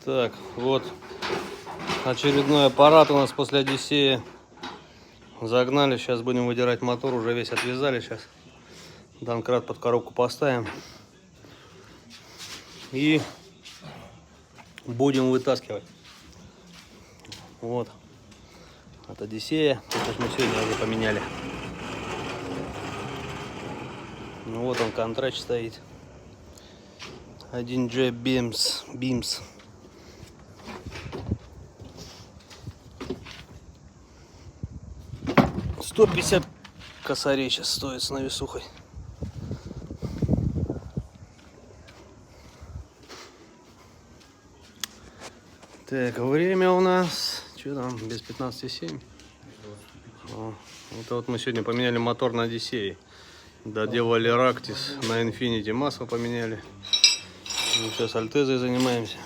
Так, вот очередной аппарат у нас после Одиссеи. Загнали, сейчас будем выдирать мотор, уже весь отвязали. Сейчас домкрат под коробку поставим и будем вытаскивать. Вот от Одиссея, это мы сегодня уже поменяли. Ну вот он, контрач стоит. 1J Beams. 150 косарей сейчас стоит с навесухой. Так, время у нас, что там, без 15,7. Это вот мы сегодня поменяли мотор на Одиссее. Доделали Рактис на Infinity, масло поменяли. Ну, сейчас Альтезой занимаемся.